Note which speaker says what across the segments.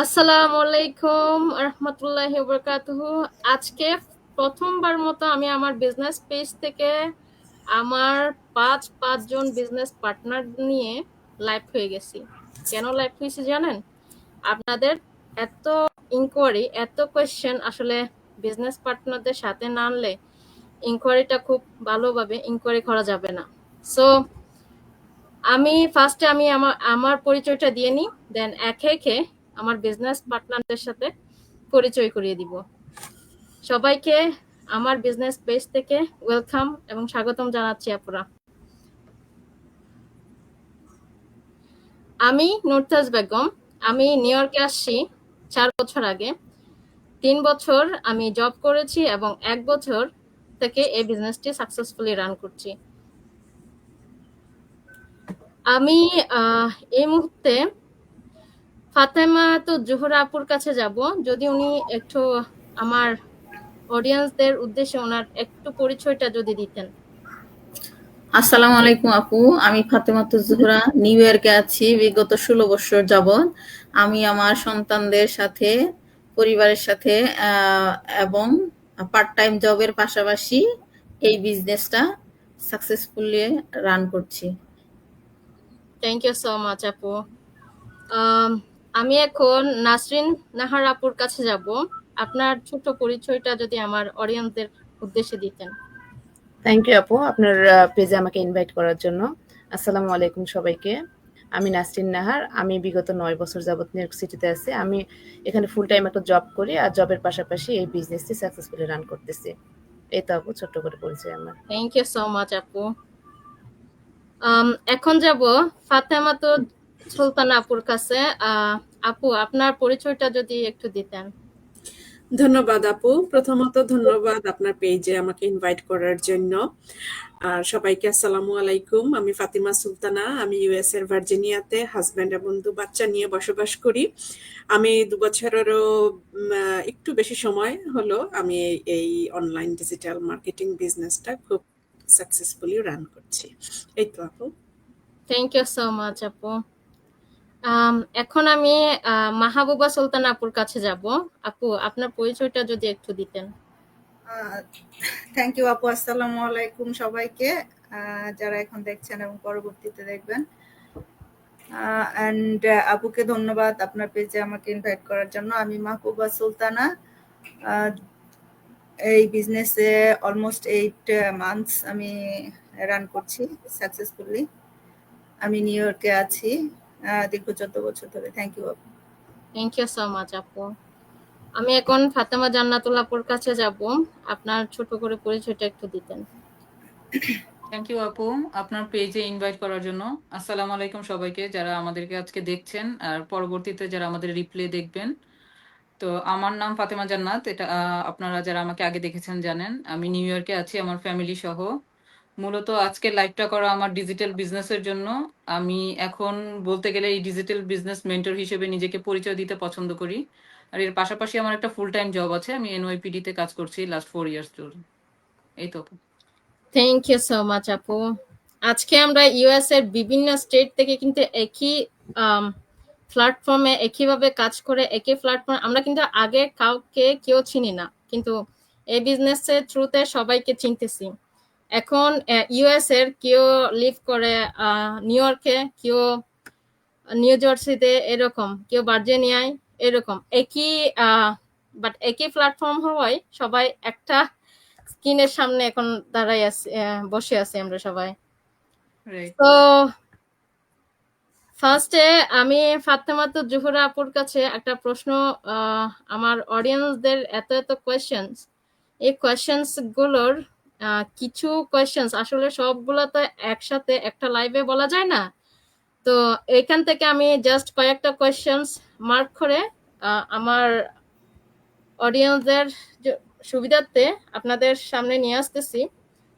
Speaker 1: আসসালামু আলাইকুম রহমতুল্লাহি ওয়াবারাকাতুহু। আজকে প্রথমবার মতো আমি আমার বিজনেস পেজ থেকে আমার পাঁচজন বিজনেস পার্টনার নিয়ে লাইভ হয়ে গেছি। কেন লাইভ হয়েছি জানেন? আপনাদের এত ইনকোয়ারি, এত কোয়েশ্চেন আসলে বিজনেস পার্টনারদের সাথে না আনলে ইনকোয়ারিটা খুব ভালোভাবে ইনকোয়ারি করা যাবে না। সো আমি ফার্স্টে আমি আমার আমার পরিচয়টা দিয়ে নিই, দেন একে একে আমার বিজনেস পার্টনারদের সাথে পরিচয় করিয়ে দিব। সবাইকে আমার বিজনেস পেজ থেকে ওয়েলকাম এবং স্বাগতম জানাচ্ছি আপুরা। আমি নুরতাজ বেগম। আমি নিউ ইয়র্কে আসছি 4 বছর আগে। 3 বছর আমি জব করেছি এবং 1 বছর থেকে এই বিজনেসটি সাকসেসফুলি রান করছি। আমি এই মুহূর্তে ফাতেমা তো জোহরা আপুর কাছে যাব, যদি উনি একটু আমার অডিয়েন্সদের উদ্দেশ্যে ওনার একটু পরিচয়টা যদি দিতেন।
Speaker 2: আসসালামু আলাইকুম আপু, আমি ফাতেমাতুজ জোহরা নিউ ইয়র্কে আছি বিগত 16 বছর যাবৎ। আমি আমার সন্তানদের সাথে, পরিবারের সাথে এবং পার্ট টাইম জবের পাশাপাশি এই বিজনেসটা সাকসেসফুলি রান করছি।
Speaker 1: থ্যাংক ইউ সো মাচ আপু। আমি এখন নাসরিন নাহার আপুর কাছে যাব। আপনার ছোট পরিচয়টা যদি আমার অডিয়েন্সদের উদ্দেশ্যে দিতেন।
Speaker 3: থ্যাংক ইউ আপু, আপনার পেজে আমাকে ইনভাইট করার জন্য। আসসালামু আলাইকুম সবাইকে। আমি নাসরিন নাহার। আমি বিগত 9 বছর যাবত নিউ ইয়র্ক সিটিতে আছি। আমি এখানে ফুল টাইম একটা জব করি, আর জবের পাশাপাশি এই বিজনেসটি সাকসেসফুলি রান করতেছি। এই তো আপু, ছোট্ট করে পরিচয় আমার।
Speaker 1: থ্যাংক ইউ সো মাচ আপু। এখন যাব ফাতেমাতো সুলতানা আপুর কাছে। আপু, আপনার পরিচয়টা যদি একটু দিতেন।
Speaker 4: ধন্যবাদ আপু। প্রথমত ধন্যবাদ আপনার পেজে আমাকে ইনভাইট করার জন্য। আর সবাইকে আসসালামু আলাইকুম। আমি ফাতিমা সুলতানা। আমি ইউএস এর ভার্জিনিয়াতে হাজব্যান্ড এবং 2 বাচ্চা নিয়ে বসবাস করি। আমি 2 বছরেরও একটু বেশি সময় হলো আমি এই অনলাইন ডিজিটাল মার্কেটিং বিজনেসটা খুব সাকসেসফুলি রান করছি। এই তো আপু।
Speaker 1: থ্যাংক ইউ সো মাচ আপু। এখন আমি মাহবুবা সুলতানা আপুর কাছে যাব। আপু, আপনার পরিচয়টা যদি একটু দিতেন।
Speaker 5: থ্যাংক ইউ আপু। আসসালামু আলাইকুম সবাইকে, যারা এখন দেখছেন এবং পরবর্তীতে দেখবেন। অ্যান্ড আপুকে ধন্যবাদ আপনার পেজে আমাকে ইনভাইট করার জন্য। আমি মাহবুবা সুলতানা। এই বিজনেসে অলমোস্ট 8 মান্থস আমি রান করছি সাকসেসফুলি। আমি নিউ ইয়র্কে আছি দীর্ঘ 14 বছর ধরে। থ্যাংক ইউ আপু।
Speaker 1: থ্যাংক ইউ সো মাচ আপু। আমি এখন ফাতেমা জান্নাতুল আপুর কাছে যাব। আপনার ছোট করে পরিচয়টা একটু দিতেন।
Speaker 6: থ্যাংক ইউ আপু, আপনার পেজে ইনভাইট করার জন্য। আসসালামু আলাইকুম সবাইকে, যারা আমাদেরকে আজকে দেখছেন আর পরবর্তীতে যারা আমাদের রিপ্লে দেখবেন। তো আমার নাম ফাতেমা জান্নাত। এটা আপনারা যারা আমাকে আগে দেখেছেন জানেন। আমি নিউ ইয়র্কে আছি আমার ফ্যামিলি সহ। মূলত আজকে লাইভটা করা আমার ডিজিটাল বিজনেসের জন্য। আমি এখন বলতে গেলে এই ডিজিটাল বিজনেস মেন্টর হিসেবে নিজেকে পরিচয় দিতে পছন্দ করি। আর এর পাশাপাশি আমার একটা ফুল টাইম জব আছে। আমি এনওয়াইপিডি তে কাজ করছি লাস্ট 4 ইয়ার্স ধরে। এই তো।
Speaker 1: থ্যাংক ইউ সো মাচ আপু। আজকে আমরা ইউএস এর বিভিন্ন স্টেট থেকে কিন্তু একই প্ল্যাটফর্মে একইভাবে কাজ করে, একই প্ল্যাটফর্মে আমরা কিন্তু আগে কেউ চিনি না, কিন্তু এই বিজনেসের থ্রুতে সবাইকে চিনতেছি। এখন ইউএস এর কেউ লিভ করে নিউ ইয়র্কে, কেউ নিউ জার্সিতে, এরকম কেউ ভার্জিনিয়ায়, এরকম একই বাট একই প্ল্যাটফর্ম হওয়ায় সবাই একটা স্ক্রিনের সামনে এখন দাঁড়াই আছি, বসে আছি আমরা সবাই। তো ফার্স্টে আমি ফাতেমাতুজ জোহরা আপুর কাছে একটা প্রশ্ন, আমার অডিয়েন্সদের এত এত কোয়েশ্চেন্স, এই কোয়েশ্চেন্স গুলোর কিছু কোয়েশ্চেন্স আসলে সবগুলো তো একসাথে একটা লাইভে বলা যায় না। তো এখান থেকে আমি জাস্ট কয়েকটা কোয়েশ্চেন্স মার্ক করে আমার অডিয়েন্সদের সুবিধার্থে আপনাদের সামনে নিয়ে আসতেছি।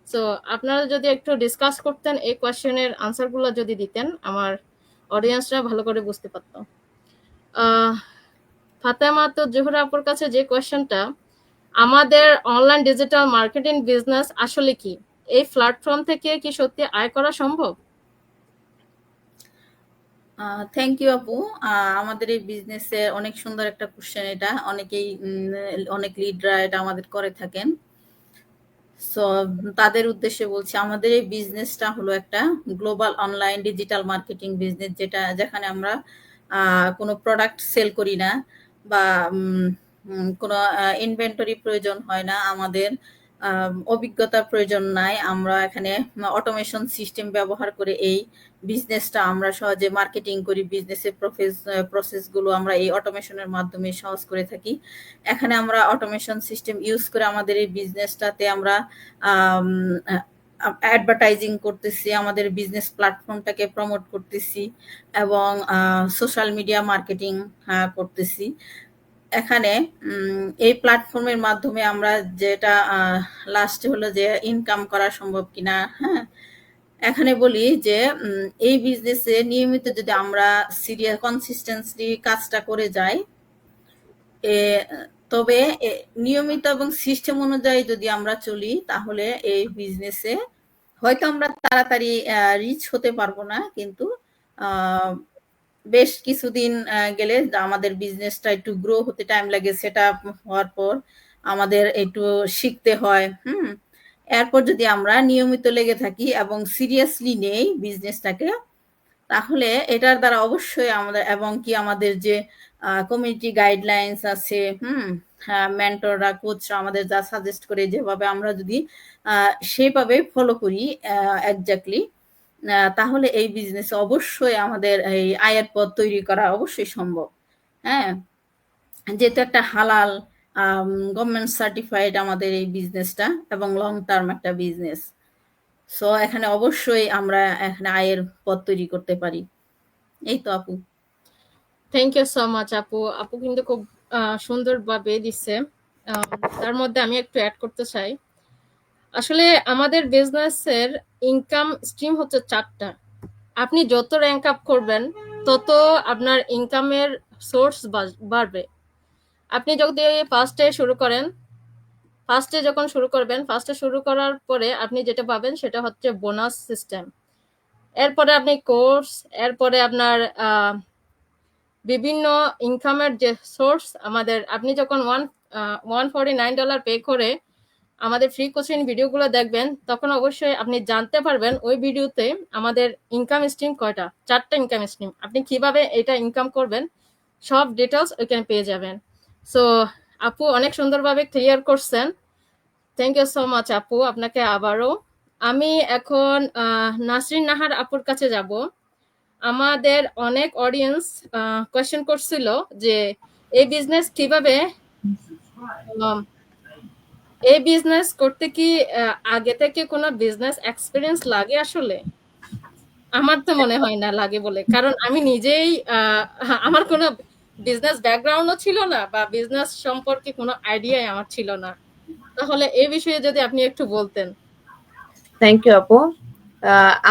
Speaker 1: সো আপনারা যদি একটু ডিসকাস করতেন, এই কোয়েশ্চেনের আনসারগুলো যদি দিতেন, আমার অডিয়েন্সরা ভালো করে বুঝতে পারত। ফাতেমাতুজ জোহরা আপুর কাছে যে কোয়েশ্চেনটা, আমাদের অনলাইন ডিজিটাল মার্কেটিং বিজনেস আসলে কি? এই প্ল্যাটফর্ম থেকে কি সত্যি আয় করা সম্ভব?
Speaker 2: থ্যাংক ইউ আপু। আমাদের এই বিজনেসে অনেক সুন্দর একটা কোশ্চেন এটা। অনেকেই অনেক লিডরা এটা আমাদের করে থাকেন। সো তাদের উদ্দেশ্যে বলছি, আমাদের এই বিজনেসটা হলো একটা global online digital marketing business, যেখানে আমরা কোনো প্রোডাক্ট সেল করি না বা কোনো ইনভেন্টরি প্রয়োজন হয় না, আমাদের অভিজ্ঞতার প্রয়োজন নাই। আমরা এখানে অটোমেশন সিস্টেম ব্যবহার করে এই বিজনেসটা আমরা সহজে মার্কেটিং করি। বিজনেসের প্রসেসগুলো আমরা এই অটোমেশনের মাধ্যমে সহজ করে থাকি। এখানে আমরা অটোমেশন সিস্টেম ইউজ করে আমাদের এই বিজনেসটাতে আমরা অ্যাডভার্টাইজিং করতেছি, আমাদের বিজনেস প্ল্যাটফর্মটাকে প্রমোট করতেছি এবং সোশ্যাল মিডিয়া মার্কেটিং করতেছি। এখানে এই প্ল্যাটফর্মের মাধ্যমে আমরা যেটা লাস্টে হলো যে ইনকাম করা সম্ভব কিনা। হ্যাঁ, এখানে বলি যে এই বিজনেসে নিয়মিত যদি আমরা সিরিয়াস কনসিস্টেন্সলি কাজটা করে যাই, তবে নিয়মিত এবং সিস্টেম অনুযায়ী যদি আমরা চলি, তাহলে এই বিজনেসে হয়তো আমরা তাড়াতাড়ি রিচ হতে পারবো না, কিন্তু বেশ কিছুদিন গেলে আমাদের বিজনেসটা একটু গ্রো হতে টাইম লাগে। সেটা হওয়ার পর আমাদের একটু শিখতে হয়। এরপর যদি আমরা নিয়মিত লেগে থাকি এবং সিরিয়াসলি নেই বিজনেসটাকে, তাহলে এটার দ্বারা অবশ্যই আমাদের এবং কি আমাদের যে কমিউনিটি গাইডলাইন্স আছে, মেন্টররা, কোচরা আমাদের যা সাজেস্ট করে, যেভাবে আমরা যদি সেভাবে ফলো করি এক্স্যাক্টলি, তাহলে এই বিজনেসে অবশ্যই আমাদের এই আয়ের পথ তৈরি করা অবশ্যই সম্ভব। হ্যাঁ, যেহেতু একটা হালাল গভর্নমেন্ট সার্টিফাইড আমাদের এই বিজনেসটা এবং লং টার্ম একটা বিজনেস, সো এখানে অবশ্যই আমরা এখানে আয়ের পথ তৈরি করতে পারি। এই তো আপু।
Speaker 1: থ্যাংক ইউ সো মাচ আপু। আপু কিন্তু খুব সুন্দরভাবে দিচ্ছে। তার মধ্যে আমি একটু অ্যাড করতে চাই। আসলে আমাদের বিজনেসের ইনকাম স্ট্রিম হচ্ছে 4টা। আপনি যত র্যাঙ্ক আপ করবেন, তত আপনার ইনকামের সোর্স বাড়বে। আপনি যদি ফার্স্টে শুরু করার পরে আপনি যেটা পাবেন সেটা হচ্ছে বোনাস সিস্টেম। এরপরে আপনি কোর্স, এরপরে আপনার বিভিন্ন ইনকামের যে সোর্স আমাদের, আপনি যখন $149 পে করে আমাদের ফ্রি কোচিং ভিডিওগুলো দেখবেন, তখন অবশ্যই আপনি জানতে পারবেন ওই ভিডিওতে আমাদের ইনকাম স্ট্রিম কয়টা। 4টা ইনকাম স্ট্রিম। আপনি কিভাবে এটা ইনকাম করবেন সব ডিটেলস ওইখানে পেয়ে যাবেন। সো আপু অনেক সুন্দরভাবে ক্লিয়ার করছেন। থ্যাংক ইউ সো মাচ আপু, আপনাকে আবারও। আমি এখন নাসরিন নাহার আপুর কাছে যাব। আমাদের অনেক অডিয়েন্স কোয়েশ্চেন করছিল যে এই বিজনেস কিভাবে, এই বিজনেস করতে কি আগে থেকে কোনো বিজনেস এক্সপিরিয়েন্স লাগে? আসলে আমার তো মনে হয় না লাগে বলে, কারণ আমি নিজেই আমার কোনো বিজনেস ব্যাকগ্রাউন্ডও ছিল না বা বিজনেস সম্পর্কে কোনো আইডিয়াই আমার ছিল না। তাহলে এই বিষয়ে যদি আপনি একটু বলতেন।
Speaker 3: থ্যাংক ইউ আপু।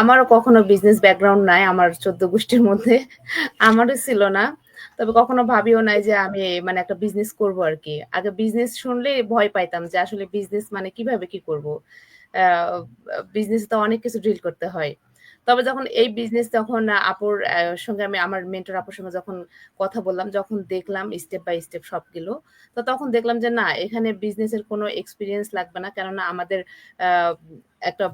Speaker 3: আমারও কখনো বিজনেস ব্যাকগ্রাউন্ড নাই, আমার 14 গোষ্ঠীর মধ্যে আমারও ছিল না। তবে কখনো ভাবিও নাই যে আমি মানে একটা বিজনেস করব আর কি। আগে বিজনেস শুনলে ভয় পাইতাম যে আসলে বিজনেস মানে কিভাবে কি করব। বিজনেস তো অনেক কিছু ডিল করতে হয়। তবে যখন এই বিজনেস তখন আপুর সঙ্গে আমি আমার মেন্টর আপুর সঙ্গে যখন কথা বললাম, যখন দেখলাম স্টেপ বাই স্টেপ সবগুলো, তো তখন দেখলাম যে না, এখানে বিজনেসের কোনো এক্সপিরিয়েন্স লাগবে না, কেননা আমাদের একটা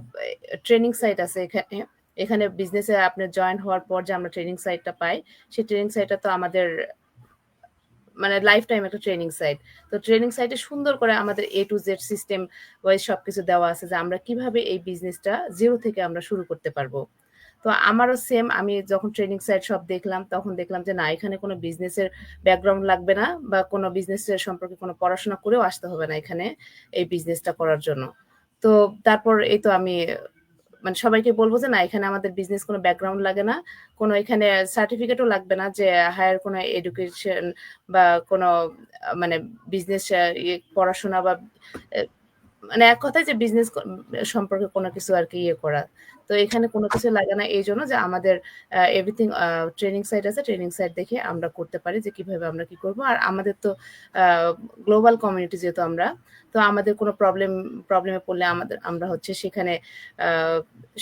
Speaker 3: ট্রেনিং সাইট আছে এখানে। এখানে বিজনেসে আপনার জয়েন হওয়ার পর যে আমরা ট্রেনিং সাইটটা পাই, সেই ট্রেনিং সাইটটা তো আমাদের মানে লাইফ টাইম একটা ট্রেনিং সাইট। তো ট্রেনিং সাইটে সুন্দর করে আমাদের A to Z system wise সবকিছু দেওয়া আছে যে আমরা কিভাবে এই বিজনেসটা জিরো থেকে আমরা শুরু করতে পারবো। তো আমারও সেম, আমি যখন ট্রেনিং সাইট সব দেখলাম, তখন দেখলাম যে না, এখানে কোনো বিজনেসের ব্যাকগ্রাউন্ড লাগবে না বা কোনো বিজনেসের সম্পর্কে কোনো পড়াশোনা করেও আসতে হবে না এখানে এই বিজনেসটা করার জন্য। তো তারপর এই তো আমি মানে সবাইকে বলবো যে না, এখানে আমাদের বিজনেস কোনো ব্যাকগ্রাউন্ড লাগে না, কোনো এখানে সার্টিফিকেটও লাগবে না যে হায়ার কোনো এডুকেশন বা কোনো মানে বিজনেস পড়াশোনা বা মানে এক কথায় যে বিজনেস সম্পর্কে কোনো কিছু আর কি ইয়ে করা। তো এখানে কোনো কিছু লাগে না, এই জন্য যে আমাদের এভরিথিং ট্রেনিং সাইট আছে, ট্রেনিং সাইট দেখে আমরা করতে পারি যে কিভাবে আমরা কি করব। আর আমাদের তো গ্লোবাল কমিউনিটি যেহেতু আমরা, তো আমাদের কোনো প্রবলেমে পড়লে আমরা হচ্ছে সেখানে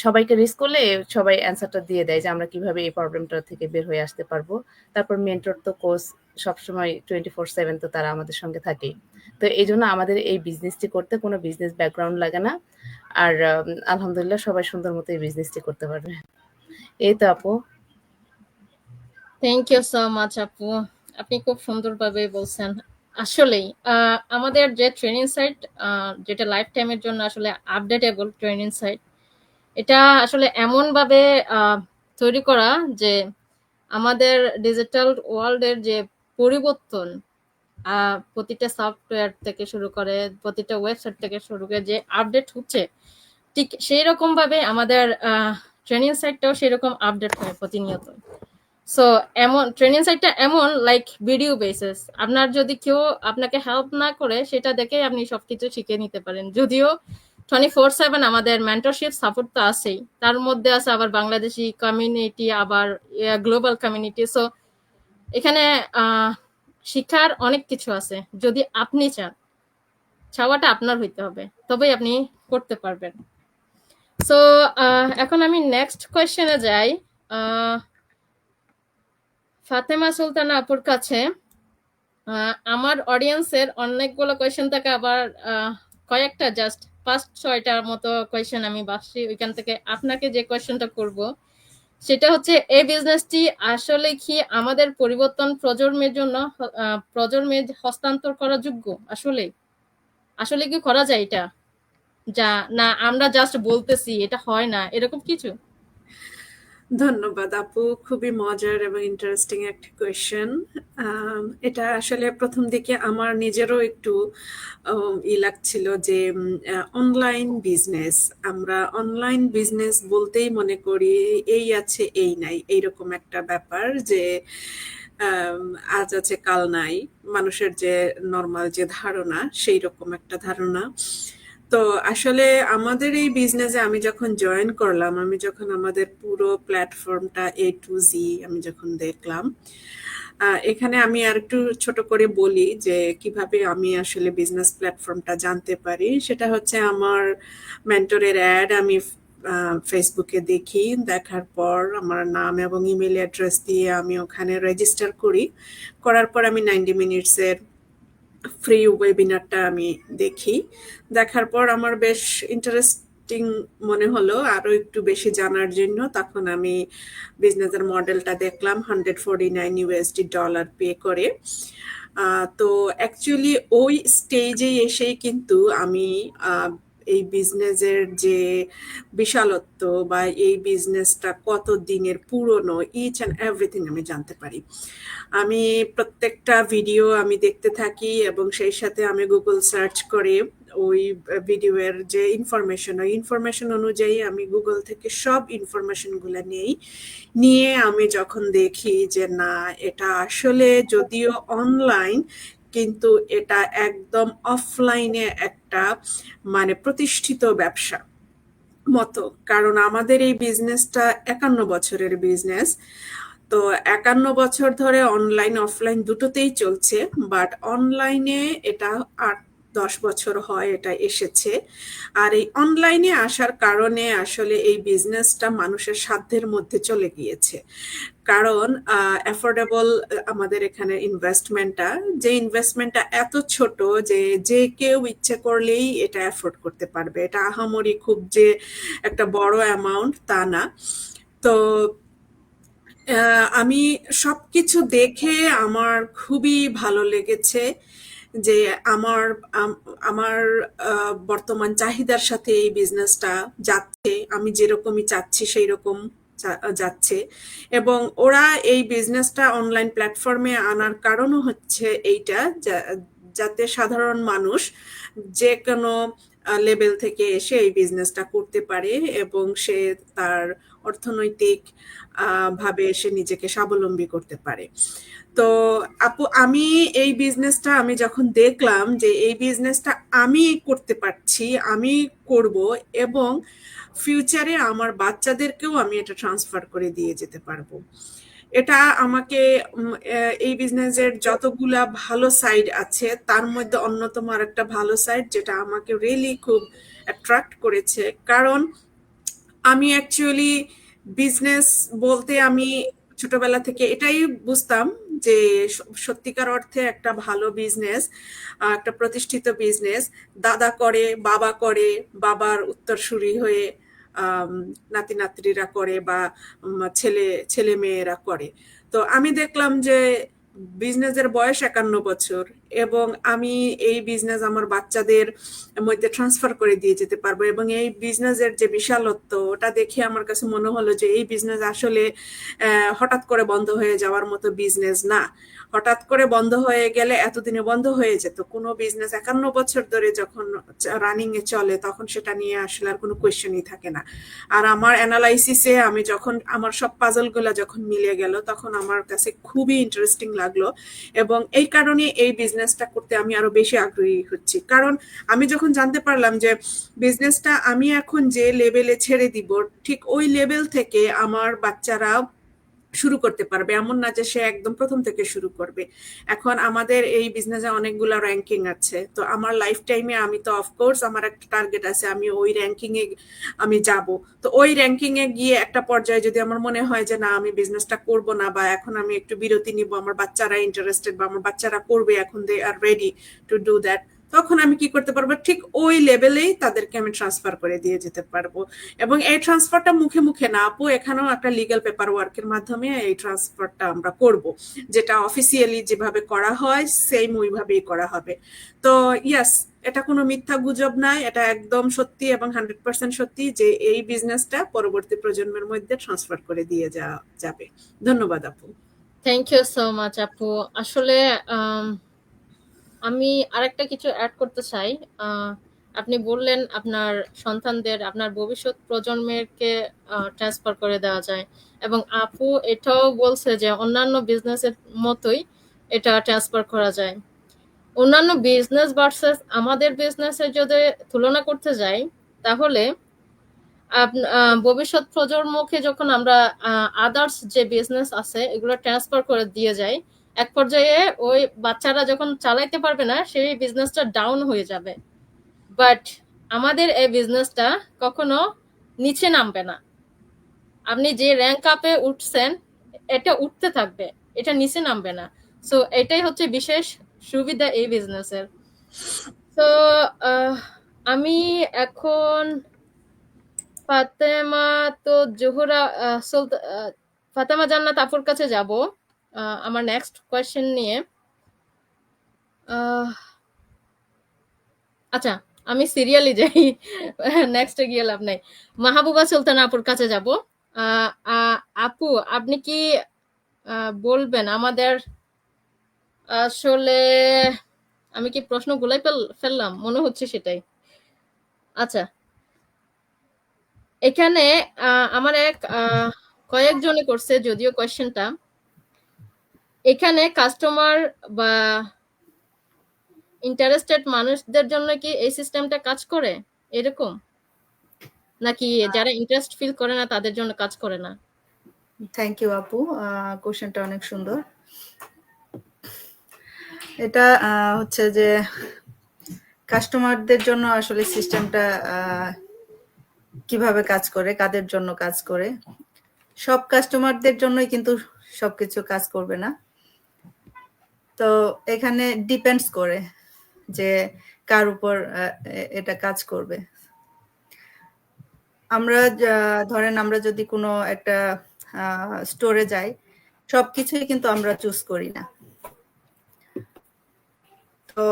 Speaker 3: সবাইকে রিস্ক করলে সবাই অ্যান্সারটা দিয়ে দেয় যে আমরা কিভাবে এই প্রবলেমটা থেকে বের হয়ে আসতে পারবো। তারপর মেন্টর তো কোর্স সবসময় 24/7 তো তারা আমাদের সঙ্গে থাকেই। তো এই জন্য আমাদের এই বিজনেসটি করতে কোনো বিজনেস ব্যাকগ্রাউন্ড লাগে না। আর আলহামদুলিল্লাহ সবাই সুন্দর মতো এই বিজনেসটি করতে পারবে। এই তো আপু।
Speaker 1: থ্যাংক ইউ সো মাচ আপু, আপনি খুব সুন্দরভাবে বলছেন। আসলেই আমাদের যে ট্রেনিং সাইট, যেটা লাইফ টাইমের জন্য আসলে আপডেটেবল ট্রেনিং সাইট, এটা আসলে এমনভাবে তৈরি করা যে আমাদের ডিজিটাল ওয়ার্ল্ডের যে পরিবর্তন, প্রতিটা সফটওয়্যার থেকে শুরু করে প্রতিটা ওয়েবসাইট থেকে শুরু করে যে আপডেট হচ্ছে, ঠিক সেই রকম ভাবে আমাদের ট্রেনিং সাইটটাও সেরকম আপডেট হয় প্রতিনিয়ত। সো এমন ট্রেনিং সাইটটা এমন লাইক ভিডিও বেসিস, আপনার যদি কেউ আপনাকে হেল্প না করে সেটা দেখে আপনি সবকিছু শিখে নিতে পারেন। যদিও 24/7 আমাদের মেন্টরশিপ সাপোর্ট তো আছেই, তার মধ্যে আছে আবার বাংলাদেশি কমিউনিটি, আবার গ্লোবাল কমিউনিটি। সো এখানে শিক্ষার অনেক কিছু আছে, যদি আপনি চান, চাওয়াটা আপনার হইতে হবে, তবেই আপনি করতে পারবেন। সো এখন আমি নেক্সট কোয়েশ্চেনে যাই। ফাতেমা সুলতানা আপুর কাছে আমার অডিয়েন্সের অনেকগুলো কোয়েশ্চেন থাকে, আবার কয়েকটা জাস্ট 5-6টার মতো কোয়েশ্চেন আমি ভাবছি, ওইখান থেকে আপনাকে যে কোয়েশ্চেনটা করব সেটা হচ্ছে, এই বিজনেসটি আসলে কি আমাদের পরিবর্তন প্রজন্মের জন্য প্রজন্মে হস্তান্তর করা যোগ্য? আসলে কি করা যায় এটা, যা না আমরা জাস্ট বলতেছি এটা হয় না, এরকম কিছু?
Speaker 4: ধন্যবাদ আপু, খুবই মজার এবং ইন্টারেস্টিং একটা কোয়েশ্চেন। এটা আসলে প্রথম দিকে আমার নিজেরও একটু লাগছিল যে অনলাইন বিজনেস, আমরা অনলাইন বিজনেস বলতেই মনে করি এই আছে এই নাই, এইরকম একটা ব্যাপার যে আজ আছে কাল নাই, মানুষের যে নর্মাল যে ধারণা সেই রকম একটা ধারণা। তো আসলে আমাদের এই বিজনেসে আমি যখন জয়েন করলাম, আমি যখন আমাদের পুরো প্ল্যাটফর্মটা A to Z আমি যখন দেখলাম, এখানে আমি আর একটু ছোট করে বলি যে কিভাবে আমি আসলে বিজনেস প্ল্যাটফর্মটা জানতে পারি। সেটা হচ্ছে আমার মেন্টরের অ্যাড আমি ফেসবুকে দেখি, দেখার পর আমার নাম এবং ইমেল অ্যাড্রেস দিয়ে আমি ওখানে রেজিস্টার করি। করার পর আমি 90 মিনিটসের ফ্রি ওয়েবিনারটা আমি দেখি। দেখার পর আমার বেশ ইন্টারেস্টিং মনে হলো আরো একটু বেশি জানার জন্য। তখন আমি বিজনেসের মডেলটা দেখলাম, $149 পে করে। তো অ্যাকচুয়ালি ওই স্টেজে এসেই কিন্তু আমি এই বিজনেসের যে বিশালত্ব বা এই বিজনেসটা কত দিনের পুরনো, ইচ অ্যান্ড এভরিথিং আমি জানতে পারি। আমি প্রত্যেকটা ভিডিও আমি দেখতে থাকি এবং সেই সাথে আমি গুগল সার্চ করে ওই ভিডিওর যে ইনফরমেশন, ওই ইনফরমেশন অনুযায়ী আমি গুগল থেকে সব ইনফরমেশনগুলো নিয়ে আমি যখন দেখি যে না, এটা আসলে যদিও অনলাইন কিন্তু এটা একদম অফলাইনে একটা মানে প্রতিষ্ঠিত ব্যবসা মতো। কারণ আমাদের এই বিজনেসটা 51 বছরের বিজনেস। তো 51 বছর ধরে অনলাইন অফলাইন দুটোতেই চলছে, বাট অনলাইনে এটা 8-10 বছর হয় এটা এসেছে। আর এই অনলাইনে আসার কারণে আসলে এই বিজনেসটা মানুষের সাধ্যের মধ্যে চলে গিয়েছে। কারণ অ্যাফোর্ডেবল আমাদের এখানে ইনভেস্টমেন্টটা এত ছোট যে যে কেউ ইচ্ছে করলেই এটা অ্যাফোর্ড করতে পারবে। এটা আহামরি খুব যে একটা বড় অ্যামাউন্ট তা না। তো আমি সবকিছু দেখে আমার খুবই ভালো লেগেছে যে আমার বর্তমান চাহিদার সাথে এই বিজনেসটা যাচ্ছে, আমি যেরকমই চাচ্ছি সেই রকম যাচ্ছে। এবং ওরা এই বিজনেসটা অনলাইন প্ল্যাটফর্মে আনার কারণও হচ্ছে এইটা, যাতে সাধারণ মানুষ যে কোনো লেভেল থেকে এসে এই বিজনেসটা করতে পারে এবং সে তার অর্থনৈতিক ভাবে সে নিজেকে স্বাবলম্বী করতে পারে। তো আপু, আমি এই বিজনেসটা আমি যখন দেখলাম যে এই বিজনেসটা আমি করতে পারছি, আমি করব এবং ফিউচারে আমার বাচ্চাদেরকেও আমি এটা ট্রান্সফার করে দিয়ে যেতে পারবো, এটা আমাকে এই বিজনেসের যতগুলা ভালো সাইড আছে তার মধ্যে অন্যতম আর একটা ভালো সাইড যেটা আমাকে রিয়েলি খুব অ্যাট্রাক্ট করেছে। কারণ আমি অ্যাকচুয়ালি বিজনেস বলতে আমি ছোটবেলা থেকে এটাই বুঝতাম যে সত্যিকার অর্থে একটা ভালো বিজনেস, একটা প্রতিষ্ঠিত বিজনেস দাদা করে, বাবা করে, বাবার উত্তরসূরি হয়ে নাতি নাতনিরা করে বা ছেলে মেয়েরা করে। তো আমি দেখলাম যে বিজনেসের বয়স 51 বছর এবং আমি এই বিজনেস আমার বাচ্চাদের মধ্যে ট্রান্সফার করে দিয়ে যেতে পারবো এবং এই বিজনেসের যে বিশালত্ব ওটা দেখে আমার কাছে মনে হলো যে এই বিজনেস আসলে হঠাৎ করে বন্ধ হয়ে যাওয়ার মতো বিজনেস না। হঠাৎ করে বন্ধ হয়ে গেলে এতদিনে বন্ধ হয়ে যেত। কোনো বিজনেস 51 বছর ধরে যখন রানিং এ চলে তখন সেটা নিয়ে আসলে আর কোনো কোয়েশ্চেনই থাকে না। আর আমার অ্যানালাইসিসে আমি যখন আমার সব পাজল গুলা যখন মিলে গেল তখন আমার কাছে খুবই ইন্টারেস্টিং লাগলো এবং এই কারণে এই বিজনেসটা করতে আমি আরো বেশি আগ্রহী হচ্ছি। কারণ আমি যখন জানতে পারলাম যে বিজনেসটা আমি এখন যে লেভেলে ছেড়ে দিব ঠিক ওই লেভেল থেকে আমার বাচ্চারা শুরু করতে পারবে, এমন না যে সে একদম প্রথম থেকে শুরু করবে। এখন আমাদের এই বিজনেসে অনেকগুলো র্যাঙ্কিং আছে, তো আমার লাইফ টাইমে আমি তো অফকোর্স আমার একটা টার্গেট আছে, আমি ওই র্যাঙ্কিং এ আমি যাব। তো ওই র্যাঙ্কিং এ গিয়ে একটা পর্যায়ে যদি আমার মনে হয় যে না আমি বিজনেসটা করব না বা এখন আমি একটু বিরতি নিব, আমার বাচ্চারা ইন্টারেস্টেড বা আমার বাচ্চারা করবে, এখন দে আর রেডি টু ডু দ্যাট, তখন আমি কি করতে পারবো ঠিক ওই লেভেলেই তাদেরকে আমি ট্রান্সফার করে দিয়ে যেতে পারবো। এবং এই ট্রান্সফারটা মুখে মুখে না আপু, এখানেও একটা লিগ্যাল পেপার ওয়ার্কের মাধ্যমে এই ট্রান্সফারটা আমরা করব, যেটা অফিসিয়ালি যেভাবে করা হয় সেম ওইভাবেই করা হবে। তো ইয়াস, এটা কোনো মিথ্যা গুজব নাই, এটা একদম সত্যি এবং 100% সত্যি যে এই বিজনেসটা পরবর্তী প্রজন্মের মধ্যে ট্রান্সফার করে দিয়ে যাবে। ধন্যবাদ আপু।
Speaker 1: থ্যাংক ইউ সো মাচ আপু। আসলে আমি আরেকটা কিছু অ্যাড করতে চাই। আপনি বললেন আপনার সন্তানদের আপনার ভবিষ্যৎ প্রজন্মেরকে ট্রান্সফার করে দেওয়া যায় এবং আপু এটাও বলছে যে অন্যান্য বিজনেসের মতোই এটা ট্রান্সফার করা যায়। অন্যান্য বিজনেস ভার্সেস আমাদের বিজনেসের যদি তুলনা করতে যাই তাহলে ভবিষ্যৎ প্রজন্মকে যখন আমরা আদার্স যে বিজনেস আছে এগুলো ট্রান্সফার করে দিয়ে যাই, এক পর্যায়ে ওই বাচ্চারা যখন চালাইতে পারবে না সেই বিজনেসটা ডাউন হয়ে যাবে। বাট আমাদের এই বিজনেসটা কখনো নিচে নামবে না। আপনি যে র্যাঙ্ক আপে উঠছেন এটা উঠতে থাকবে, এটা নিচে নামবে না। সো এটাই হচ্ছে বিশেষ সুবিধা এই বিজনেসের। তো আমি এখন ফাতেমা তো জোহরা ফাতেমা জান্নাত আপুর কাছে যাব আমার নেক্সট কোয়েশ্চেন নিয়ে। আচ্ছা, আমি সিরিয়ালি যাই, নেক্সটে গিয়ে লাভ নাই। মাহবুবা সুলতানা আপুর কাছে যাব। আপু, আপনি কি বলবেন আমাদের, আসলে আমি কি প্রশ্ন গুলাই ফেললাম মনে হচ্ছে সেটাই। আচ্ছা, এখানে আমার কয়েকজনে করছে যদিও কোয়েশ্চেনটা, এখানে কাস্টমার বা ইন্টারেস্টেড মানুষদের জন্য কি এই সিস্টেমটা কাজ করে এরকম, নাকি যারা ইন্টারেস্ট ফিল করে না তাদের জন্য কাজ করে না?
Speaker 5: থ্যাংক ইউ আপু, কোশ্চেনটা অনেক সুন্দর। এটা হচ্ছে যে কাস্টমারদের জন্য আসলে সিস্টেমটা কিভাবে কাজ করে, কাদের জন্য কাজ করে, সব কাস্টমারদের জন্যই কিন্তু সবকিছু কাজ করবে না। তো এখানে ডিপেন্ডস করে যে কার উপর এটা কাজ করবে। আমরা ধরেন আমরা যদি কোনো একটা স্টোরে যাই, সবকিছুই কিন্তু আমরা চুজ করি না। তো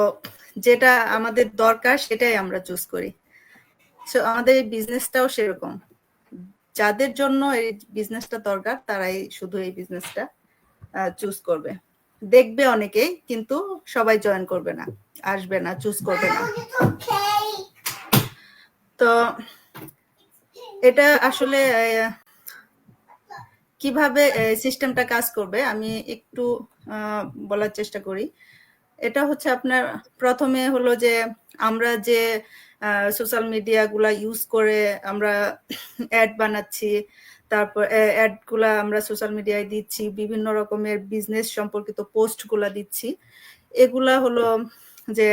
Speaker 5: যেটা আমাদের দরকার সেটাই আমরা চুজ করি। সো আমাদের এই বিজনেসটাও সেরকম, যাদের জন্য এই বিজনেসটা দরকার তারাই শুধু এই বিজনেসটা চুজ করবে। দেখবে অনেকেই, কিন্তু সবাই জয়েন করবে না, আসবে না, চুজ করবে না। তো এটা আসলে কিভাবে সিস্টেমটা কাজ করবে আমি একটু বলার চেষ্টা করি। এটা হচ্ছে আপনার প্রথমে হলো যে আমরা যে সোশ্যাল মিডিয়াগুলা ইউজ করে আমরা অ্যাড বানাচ্ছি, তারপর অ্যাডগুলা আমরা সোশ্যাল মিডিয়ায় দিচ্ছি, বিভিন্ন রকমের বিজনেস সম্পর্কিত পোস্টগুলা দিচ্ছি। এগুলা হলো যে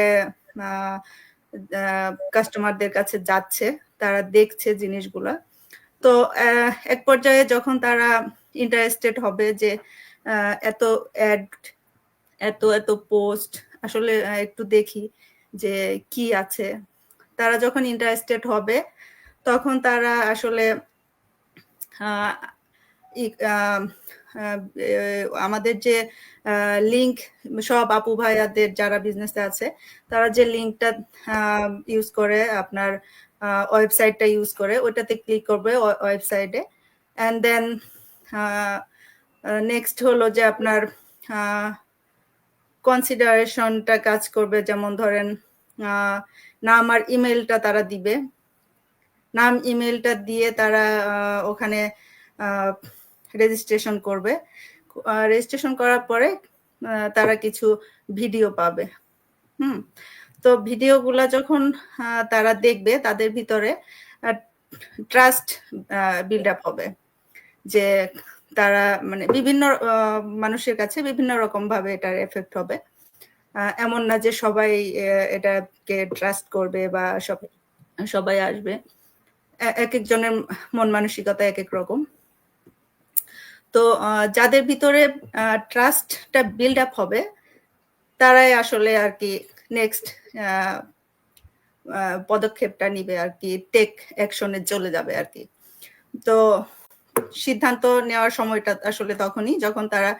Speaker 5: কাস্টমারদের কাছে যাচ্ছে, তারা দেখছে জিনিসগুলা। তো এক পর্যায়ে যখন তারা ইন্টারেস্টেড হবে যে এত অ্যাড, এত পোস্ট, আসলে একটু দেখি যে কি আছে, তারা যখন ইন্টারেস্টেড হবে তখন তারা আসলে আমাদের যে লিংক, সব আপু ভাইয়াদের যারা বিজনেসে আছে তারা যে লিংকটা ইউজ করে, আপনার ওয়েবসাইটটা ইউজ করে, ওটাতে ক্লিক করবে ওয়েবসাইটে। অ্যান্ড দেন নেক্সট হলো যে আপনার কনসিডারেশনটা কাজ করবে। যেমন ধরেন নাম আর ইমেলটা তারা দিবে, নাম ইমেলটা দিয়ে তারা ওখানে রেজিস্ট্রেশন করবে। রেজিস্ট্রেশন করার পরে তারা কিছু ভিডিও পাবে। তো ভিডিওগুলা যখন তারা দেখবে, তাদের ভিতরে ট্রাস্ট বিল্ড আপ হবে, যে তারা মানে বিভিন্ন মানুষের কাছে বিভিন্ন রকম ভাবে এটার এফেক্ট হবে। এমন না যে সবাই এটাকে ট্রাস্ট করবে বা সবাই আসবে, এক একজনের মন মানসিকতা এক এক রকম। তো যাদের ভিতরে ট্রাস্টটা বিল্ড আপ হবে তারাই আসলে আর কি নেক্সট পদক্ষেপটা নিবে আর কি, টেক অ্যাকশনে চলে যাবে আর কি। তো সিদ্ধান্ত নেওয়ার সময়টা আসলে তখনই যখন তারা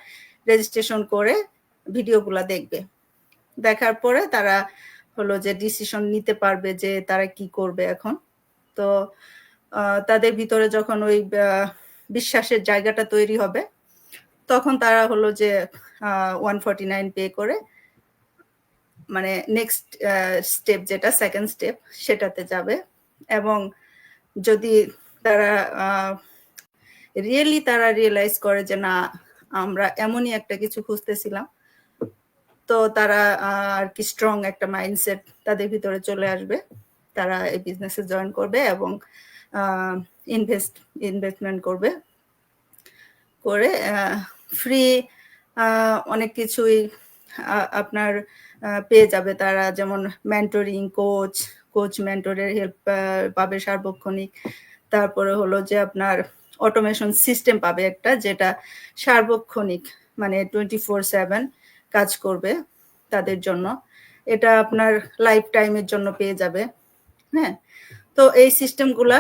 Speaker 5: রেজিস্ট্রেশন করে ভিডিওগুলা দেখবে। দেখার পরে তারা হলো যে ডিসিশন নিতে পারবে যে তারা কি করবে এখন। তো তাদের ভিতরে যখন ওই বিশ্বাসের জায়গাটা তৈরি হবে তখন তারা হলো যে 149 পে করে মানে নেক্সট স্টেপ, যেটা সেকেন্ড স্টেপ, সেটাতে যাবে। এবং যদি তারা তারা রিয়েলাইজ করে যে না, আমরা এমনই একটা কিছু খুঁজতেছিলাম, তো তারা আর কি স্ট্রং একটা মাইন্ডসেট তাদের ভিতরে চলে আসবে, তারা এই বিজনেসে জয়েন করবে এবং ইনভেস্টমেন্ট করবে, করে ফ্রি অনেক কিছুই আপনার পেয়ে যাবে তারা। যেমন মেন্টরিং, কোচ মেন্টরের হেল্প পাবে সার্বক্ষণিক। তারপরে হলো যে আপনার অটোমেশন সিস্টেম পাবে একটা, যেটা সার্বক্ষণিক মানে 24/7 কাজ করবে তাদের জন্য। এটা আপনার লাইফ টাইমের জন্য পেয়ে যাবে। হ্যাঁ, তো এই সিস্টেমগুলা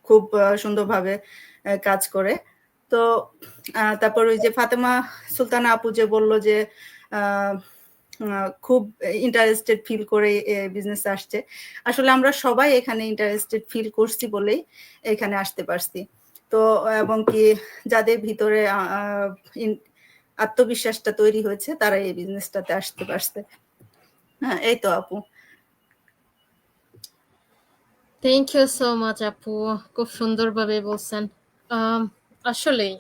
Speaker 5: খুব সুন্দরভাবে কাজ করে। তো তারপর ওই যে ফাতেমা সুলতানা আপু যে বললো যে খুব ইন্টারেস্টেড ফিল করে বিজনেস আসছে, আসলে আমরা সবাই এখানে ইন্টারেস্টেড ফিল করছি বলেই এখানে আসতে পারছি। তো এবং কি যাদের ভিতরে আত্মবিশ্বাসটা তৈরি হয়েছে তারা এই বিজনেসটাতে আসতে পারছে। হ্যাঁ, এই তো আপু।
Speaker 1: থ্যাংক ইউ সো মাচ আপু, খুব সুন্দরভাবে বলছেন। আসলেই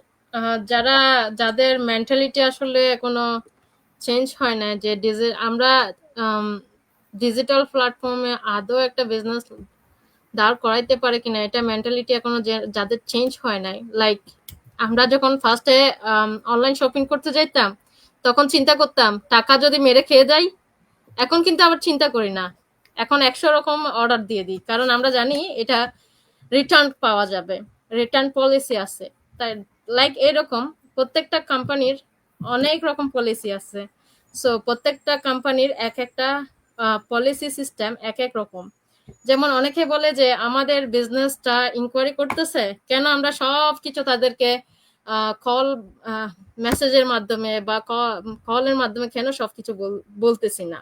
Speaker 1: যাদের মেন্টালিটি আসলে কোনো চেঞ্জ হয় না, যে আমরা ডিজিটাল প্ল্যাটফর্মে আদৌ একটা বিজনেস দাঁড় করাইতে পারে কিনা, এটা মেন্টালিটি এখনো যাদের চেঞ্জ হয় নাই। লাইক আমরা যখন ফার্স্টে অনলাইন শপিং করতে যাইতাম তখন চিন্তা করতাম টাকা যদি মেরে খেয়ে যাই। এখন কিন্তু আবার চিন্তা করি না, এখন 100 রকম অর্ডার দিয়ে দিই, কারণ আমরা জানি এটা রিটার্ন পাওয়া যাবে, রিটার্ন পলিসি আছে। তাই লাইক এরকম প্রত্যেকটা কোম্পানির অনেক রকম পলিসি আছে। সো প্রত্যেকটা কোম্পানির এক একটা পলিসি সিস্টেম এক এক রকম। যেমন অনেকে বলে যে আমাদের বিজনেসটা ইনকোয়ারি করতেছে, কেন আমরা সব কিছু তাদেরকে কল মেসেজের মাধ্যমে বা কলের মাধ্যমে কেন সবকিছু বলতেছি না।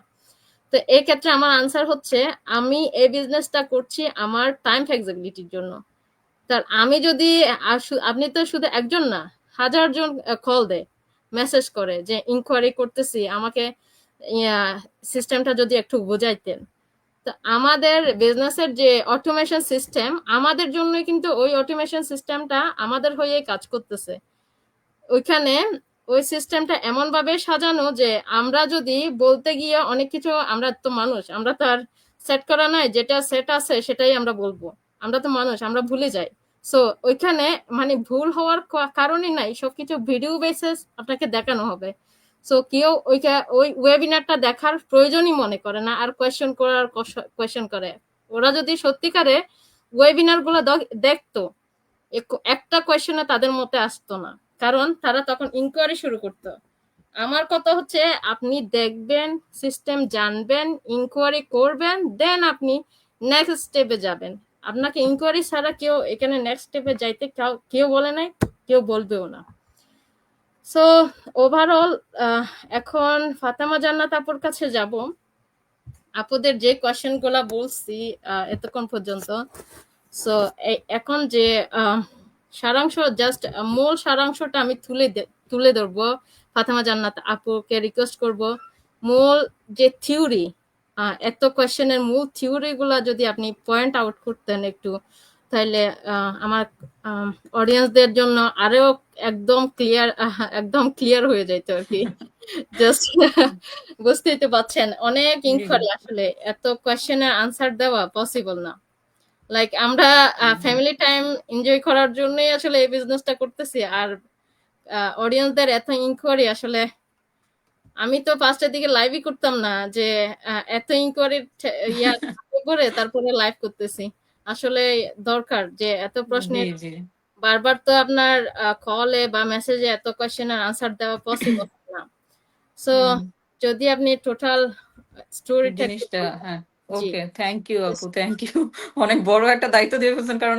Speaker 1: তো এই ক্ষেত্রে আমার আনসার হচ্ছে, আমি এই বিজনেসটা করছি আমার টাইম ফ্লেক্সিবিলিটির জন্য। তার আমি যদি আপনি তো শুধু একজন না, 1000 জন কল দেয়, মেসেজ করে যে ইনকোয়ারি করতেছি, আমাকে সিস্টেমটা যদি একটু বোঝাইতেন। তো আমাদের বিজনেসের যে অটোমেশন সিস্টেম, আমাদের জন্য কিন্তু ওই অটোমেশন সিস্টেমটা আমাদের হয়ে কাজ করতেছে। ওইখানে ওই সিস্টেমটা এমন ভাবে সাজানো যে আমরা যদি বলতে গিয়ে অনেক কিছু, আমরা তো মানুষ, আমরা তো আর সেট করা নাই, যেটা সেট আছে সেটাই আমরা বলবো। আমরা তো মানুষ, আমরা ভুলে যাই। সো ওইখানে মানে ভুল হওয়ার কারণই নাই, সবকিছু ভিডিও বেসিস আপনাকে দেখানো হবে। সো কেউ ওই ওয়েবিনারটা দেখার প্রয়োজনই মনে করে না, আর কোয়েশ্চেন করে। ওরা যদি সত্যিকারে ওয়েবিনার গুলো দেখতো, একটা কোয়েশ্চেনে তাদের মতে আসতো না, কারণ তারা তখন ইনকোয়ারি শুরু করতো। আমার কথা হচ্ছে আপনি দেখবেন, সিস্টেম জানবেন, ইনকোয়ারি করবেন, দেন আপনি নেক্সট স্টেপে যাবেন। আপনাকে ইনকোয়ারি ছাড়া কেউ এখানে নেক্সট স্টেপে যাইতে কেউ বলে নাই, কেউ বলবেও না। সো ওভারঅল এখন ফাতেমা জান্নাত আপুর কাছে যাব। আপুদের যে কোয়েশ্চেন গুলা বলছি এতক্ষণ পর্যন্ত, সো এখন যে সারাংশ, জাস্ট মূল সারাংশটা আমি তুলে ধরবো। ফাতেমা জান্নাত আপুকে রিকোয়েস্ট করব, মূল যে থিওরি, এত কোয়েশ্চেনের মূল থিওরি গুলা যদি আপনি পয়েন্ট আউট করতেন একটু, তাহলে আমার অডিয়েন্সদের জন্য আরো একদম ক্লিয়ার হয়ে যেত আর কি। জাস্ট বুঝতেই তো পারছেন, অনেক
Speaker 6: জি জি
Speaker 1: ইনকোয়ারি, আসলে এত কোয়েশ্চেনের আনসার দেওয়া পসিবল না। লাইক আমরা ফ্যামিলি টাইম এনজয় করার জন্যই আসলে এই বিজনেসটা করতেছি, আর অডিয়েন্সদের এত ইনকোয়ারি, আসলে আমি তো ফার্স্টের দিকে লাইভই করতাম না, যে এত ইনকোয়ারি ইয়া করে তারপরে লাইভ করতেছি। আসলে দরকার যে এত
Speaker 6: জি
Speaker 1: প্রশ্নের
Speaker 6: জি
Speaker 1: বারবার তো আপনার কলে বা মেসেজে এত কোয়েশ্চেনের আনসার দেওয়া পসিবল না। সো
Speaker 6: হুম
Speaker 1: যদি আপনি টোটাল স্টোরিটা একটু
Speaker 6: জিনিসটা,
Speaker 1: বলতেন।
Speaker 6: হ্যাঁ।
Speaker 1: জি।
Speaker 6: ওকে, থ্যাংক ইউ আপু, থ্যাংক ইউ। অনেক বড় একটা দায়িত্ব দিয়ে ফেলছেন, কারণ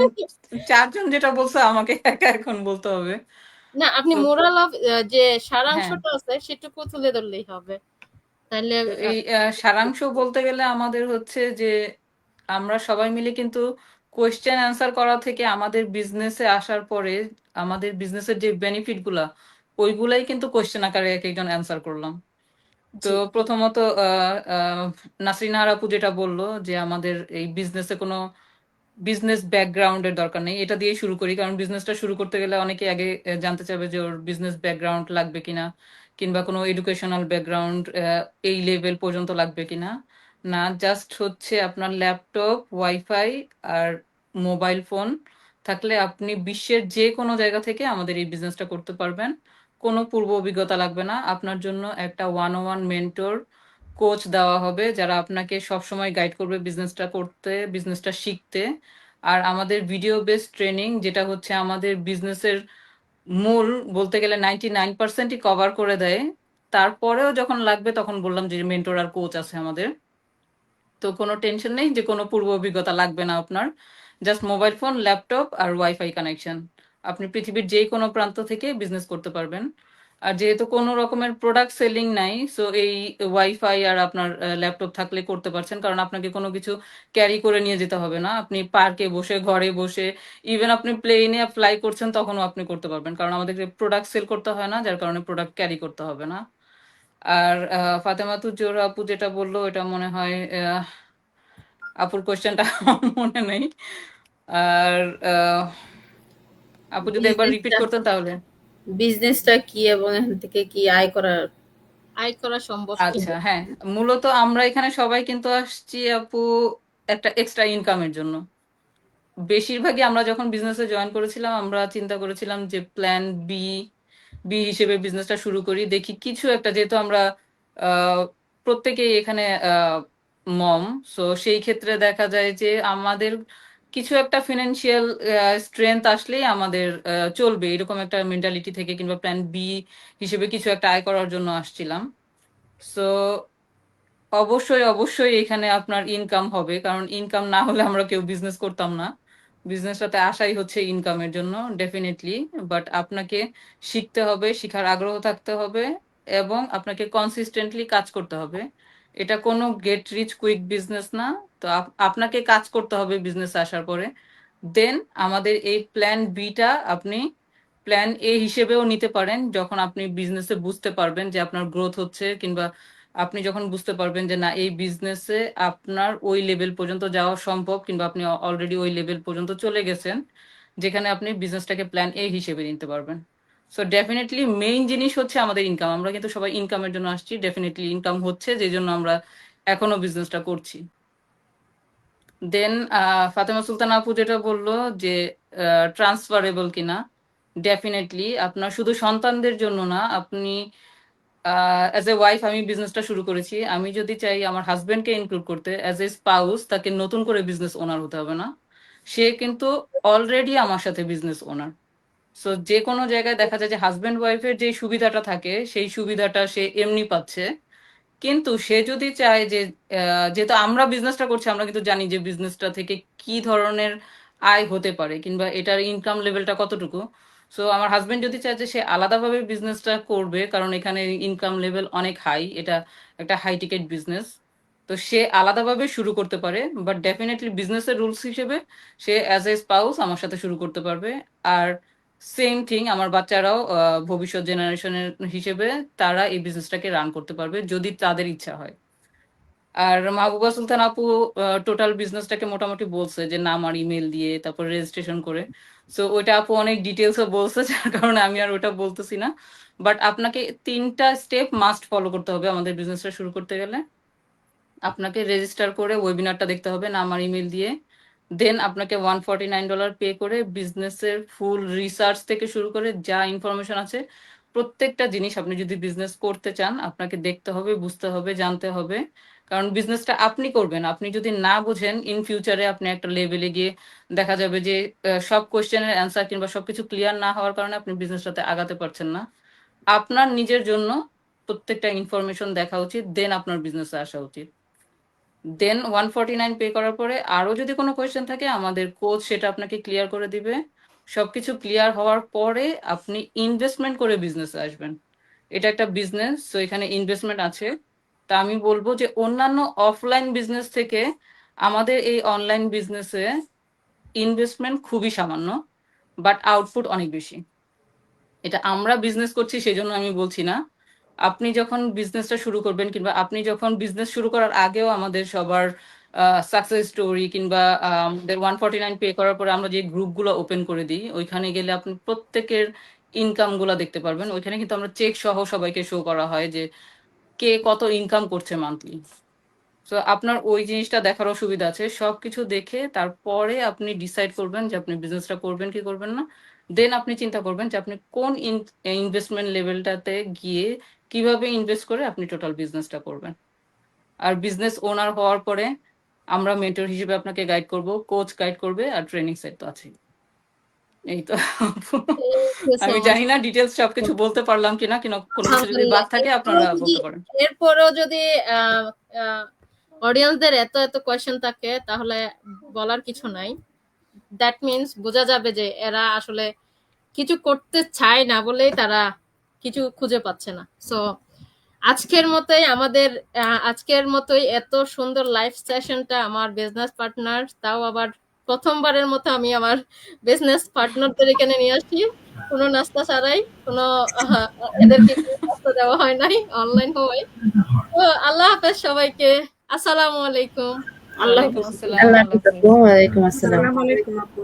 Speaker 6: চারজন যেটা বলছে আমাকে একা এখন বলতে হবে।
Speaker 1: না, আপনি
Speaker 6: তো
Speaker 1: মোরাল অফ যে
Speaker 6: হ্যাঁ,
Speaker 1: সারাংশটা আছে সেটুকু তুলে ধরলেই হবে, তাহলে
Speaker 6: তো এই সারাংশ বলতে গেলে আমাদের হচ্ছে যে আমরা সবাই মিলে কিন্তু কোয়েশ্চেন অ্যান্সার করা থেকে আমাদের বিজনেসে আসার পরে আমাদের বিজনেসের যে বেনিফিট গুলা, ওইগুলাই কিন্তু কোয়েশ্চেন আকারে এক একজন অ্যান্সার করলাম। তো
Speaker 1: জি
Speaker 6: প্রথমত নাসরিন আহর আপু যেটা বললো যে আমাদের এই বিজনেসে কোনো বিজনেস ব্যাকগ্রাউন্ডের দরকার নেই, এটা দিয়ে শুরু করি। কারণ বিজনেসটা শুরু করতে গেলে অনেকে আগে জানতে চাবে যে ওর বিজনেস ব্যাকগ্রাউন্ড লাগবে কিনা, কিংবা কোনো এডুকেশনাল ব্যাকগ্রাউন্ড এই লেভেল পর্যন্ত লাগবে কিনা। না, জাস্ট হচ্ছে আপনার ল্যাপটপ, ওয়াইফাই আর মোবাইল ফোন থাকলে আপনি বিশ্বের যে কোনো জায়গা থেকে আমাদের এই বিজনেসটা করতে পারবেন। কোনো পূর্ব অভিজ্ঞতা লাগবে না, আপনার জন্য একটা 1-on-1 মেন্টর কোচ দেওয়া হবে, যারা আপনাকে সবসময় গাইড করবে বিজনেসটা করতে, বিজনেসটা শিখতে। আর আমাদের ভিডিও বেসড ট্রেনিং, যেটা হচ্ছে আমাদের বিজনেসের মূল বলতে গেলে 99%ই কভার করে দেয়। তারপরেও যখন লাগবে তখন বললাম যে মেন্টর আর কোচ আছে আমাদের। তো কোনো টেনশন নেই যে কোনো পূর্ব অভিজ্ঞতা লাগবে না আপনার, জাস্ট মোবাইল ফোন, ল্যাপটপ আর ওয়াইফাই কানেকশন, আপনি পৃথিবীর যে কোনো প্রান্ত থেকে বিজনেস করতে পারবেন। আর যেহেতু কোনো রকমের প্রোডাক্ট সেলিং নাই, সো এই ওয়াইফাই আর আপনার ল্যাপটপ থাকলে করতে পারছেন, কারণ আপনাকে কোনো কিছু ক্যারি করে নিয়ে যেতে হবে না। আপনি পার্কে বসে, ঘরে বসে, ইভেন আপনি প্লেনে ফ্লাই করছেন তখনও আপনি করতে পারবেন, কারণ আমাদেরকে প্রোডাক্ট সেল করতে হয় না, যার কারণে প্রোডাক্ট ক্যারি করতে হবে না। আর ফাতেমাতুজ জোহরা আপু যেটা বললো, এটা মনে হয় আপুর কোয়েশ্চেনটা মনে নেই। আর আপু যদি একবার রিপিট
Speaker 2: বিজনেসটা
Speaker 6: করতেন তাহলে।
Speaker 2: বিজনেসটা কি এবং এখান থেকে কি আয় করার
Speaker 1: আয় করা সম্ভব
Speaker 6: আচ্ছা,
Speaker 1: কিনা।
Speaker 6: হ্যাঁ, মূলত আমরা এখানে সবাই কিন্তু আসছি আপু একটা এক্সট্রা ইনকামের জন্য। বেশিরভাগই আমরা যখন বিজনেসে জয়েন করেছিলাম, আমরা চিন্তা করেছিলাম যে প্ল্যান বি বি হিসেবে বিজনেসটা শুরু করি, দেখি কিছু একটা, যেহেতু আমরা প্রত্যেকেই এখানে মম, সো সেই ক্ষেত্রে দেখা যায় যে আমাদের কিছু একটা ফিনান্সিয়াল স্ট্রেংথ আসলেই আমাদের চলবে, এরকম একটা মেন্টালিটি থেকে, কিংবা প্ল্যান বি হিসেবে কিছু একটা আয় করার জন্য আসছিলাম। সো অবশ্যই অবশ্যই এখানে আপনার ইনকাম হবে, কারণ ইনকাম না হলে আমরা কেউ বিজনেস করতাম না। বিজনেসটাতে আসাই হচ্ছে ইনকামের জন্য, ডেফিনেটলি। বাট আপনাকে শিখতে হবে, শিখার আগ্রহ থাকতে হবে, এবং আপনাকে কনসিস্টেন্টলি কাজ করতে হবে। এটা কোনো গেট রিচ কুইক বিজনেস না। তো আপনাকে কাজ করতে হবে বিজনেস আসার পরে। দেন আমাদের এই প্ল্যান বিটা আপনি প্ল্যান এ হিসেবেও নিতে পারেন, যখন আপনি বিজনেসে বুঝতে পারবেন যে আপনার গ্রোথ হচ্ছে, কিংবা আপনি যখন বুঝতে পারবেন যে না এই বিজনেসে আপনার ওই লেভেল পর্যন্ত যাওয়া সম্ভব, কিংবা আপনি অলরেডি ওই লেভেল পর্যন্ত চলে গেছেন যেখানে আপনি বিজনেসটাকে প্ল্যান এ হিসেবে নিতে পারবেন। সো ডেফিনেটলি মেইন জিনিস হচ্ছে আমাদের ইনকাম। আমরা কিন্তু সবাই ইনকামের জন্য আসছি, ডেফিনেটলি ইনকাম হচ্ছে, যে জন্য আমরা এখনো বিজনেসটা করছি। দেন ফাতেমা সুলতানা আপু যেটা বললো যে ট্রান্সফারেবল কিনা, ডেফিনেটলি আপনার শুধু সন্তানদের জন্য না, আপনি অ্যাজ এ ওয়াইফ আমি বিজনেসটা শুরু করেছি, আমি যদি চাই আমার হাজবেন্ডকে ইনক্লুড করতে অ্যাজ এ স্পাউস, তাকে নতুন করে বিজনেস ওনার হতে হবে না, সে কিন্তু অলরেডি আমার সাথে বিজনেস ওনার। সো যে কোনো জায়গায় দেখা যায় যে হাজবেন্ড ওয়াইফের যে সুবিধাটা থাকে সেই সুবিধাটা সে এমনি পাচ্ছে। কিন্তু সে যদি চায় যে যেহেতু আমরা বিজনেসটা করছি, আমরা কিন্তু জানি যে বিজনেসটা থেকে কি ধরনের আয় হতে পারে কিংবা এটার ইনকাম লেভেলটা কতটুকু। সো আমার হাজবেন্ড যদি চায় যে সে আলাদাভাবে বিজনেসটা করবে, কারণ এখানে ইনকাম লেভেল অনেক হাই, এটা একটা হাই টিকেট বিজনেস, তো সে আলাদাভাবে শুরু করতে পারে। বাট ডেফিনেটলি বিজনেসের রুলস হিসেবে সে অ্যাজ এ স্পাউস আমার সাথে শুরু করতে পারবে। আর সেম থিং আমার বাচ্চারাও ভবিষ্যৎ জেনারেশনের হিসেবে তারা এই বিজনেসটাকে রান করতে পারবে যদি তাদের ইচ্ছা হয়। আর মাহবুবা সুলতান আপু টোটাল বিজনেসটাকে মোটামুটি বলছে যে নাম আর ইমেল দিয়ে তারপর রেজিস্ট্রেশন করে। সো ওইটা আপু অনেক ডিটেলসে বলছে, যার কারণে আমি আর ওটা বলতেছি না। বাট আপনাকে 3টা স্টেপ মাস্ট ফলো করতে হবে আমাদের বিজনেসটা শুরু করতে গেলে। আপনাকে রেজিস্টার করে ওয়েবিনারটা দেখতে হবে নাম আর ইমেল দিয়ে। দেন আপনাকে $149 পে করে বিজনেসের ফুল রিসার্চ থেকে শুরু করে যা ইনফরমেশন আছে প্রত্যেকটা জিনিস, আপনি যদি বিজনেস করতে চান আপনাকে দেখতে হবে, বুঝতে হবে, জানতে হবে। কারণ বিজনেসটা আপনি করবেন, আপনি যদি না বুঝেন ইন ফিউচারে আপনি একটা লেভেলে গিয়ে দেখা যাবে যে সব কোয়েশ্চেনের অ্যান্সার কিংবা সবকিছু ক্লিয়ার না হওয়ার কারণে আপনি বিজনেসটাতে আগাতে পারছেন না। আপনার নিজের জন্য প্রত্যেকটা ইনফরমেশন দেখা উচিত, দেন আপনার বিজনেসে আসা উচিত। দেন 149 পে করার পরে আরো যদি কোনো কোয়েশ্চেন থাকে আমাদের কোচ সেটা আপনাকে ক্লিয়ার করে দিবে। সবকিছু ক্লিয়ার হওয়ার পরে আপনি ইনভেস্টমেন্ট করে বিজনেসে আসবেন। এটা একটা বিজনেস, তো এখানে ইনভেস্টমেন্ট আছে। তা আমি বলবো যে অন্যান্য অফলাইন বিজনেস থেকে আমাদের এই অনলাইন বিজনেসে ইনভেস্টমেন্ট খুবই সামান্য, বাট আউটপুট অনেক বেশি। এটা আমরা বিজনেস করছি সেই জন্য আমি বলছি না, আপনি যখন বিজনেসটা শুরু করবেন কিংবা আপনি যখন বিজনেস শুরু করার আগেও আমাদের সবার সাকসেস স্টোরি কিংবা আমাদের 149 পে করার পরে আমরা যে গ্রুপগুলো ওপেন করে দিই ওইখানে গেলে আপনি প্রত্যেকের ইনকাম গুলা দেখতে পারবেন। ওইখানে কিন্তু আমরা চেক সহ সবাইকে শো করা হয় যে কে কত ইনকাম করছে মান্থলি। সো আপনার ওই জিনিসটা দেখারও সুবিধা আছে। সবকিছু দেখে তারপরে আপনি ডিসাইড করবেন যে আপনি বিজনেসটা করবেন কি করবেন না। দেন আপনি চিন্তা করবেন যে আপনি কোন ইনভেস্টমেন্ট লেভেলটাতে গিয়ে কিভাবে ইনভেস্ট করে আপনি টোটাল বিজনেসটা করবেন। আর বিজনেস ওনার হওয়ার পরে আমরা মেন্টর হিসেবে আপনাকে গাইড করব, কোচ গাইড করবে, আর ট্রেনিং সেট তো আছে। এই তো
Speaker 1: থ্যাংক ইউ সো
Speaker 6: আমি
Speaker 1: মাচ।
Speaker 6: জানি না ডিটেলস সবকিছু বলতে পারলাম কিনা, কোনো কিছু যদি
Speaker 1: আলহামদুলিল্লাহ।
Speaker 6: বাদ থাকে আপনারা বলতে পারেন।
Speaker 1: এরপরেও যদি অডিয়েন্সদের এত এত কোয়েশ্চেন থাকে তাহলে বলার কিছু নাই। দ্যাট মিনস বোঝা যাবে যে এরা আসলে কিছু করতে চায় না বলেই তারা কিছু খুঁজে পাচ্ছে না। সো আজকের মতোই এত সুন্দর লাইভ সেশনটা আমার বিজনেস পার্টনার, তাও আবার প্রথমবারের মতো আমি আমার বিজনেস পার্টনারদের এখানে নিয়ে আসি কোনো নাস্তা ছাড়াই, কোনো এদেরকে কোনো নাস্তা দেওয়া হয় নাই, অনলাইন হওয়ায়। তো আল্লাহ হাফেজ সবাইকে। আসসালামু আলাইকুম।
Speaker 3: আল্লাহ
Speaker 6: ওয়ালাইকুম
Speaker 3: হাফিজ।
Speaker 6: আসসালাম,
Speaker 3: আল্লাহ
Speaker 6: আল্লাহ
Speaker 3: হাফিজ আপু।
Speaker 6: হাফিজ।
Speaker 3: ওয়ালাইকুম আসসালাম।
Speaker 4: আসসালামু আলাইকুম আপু।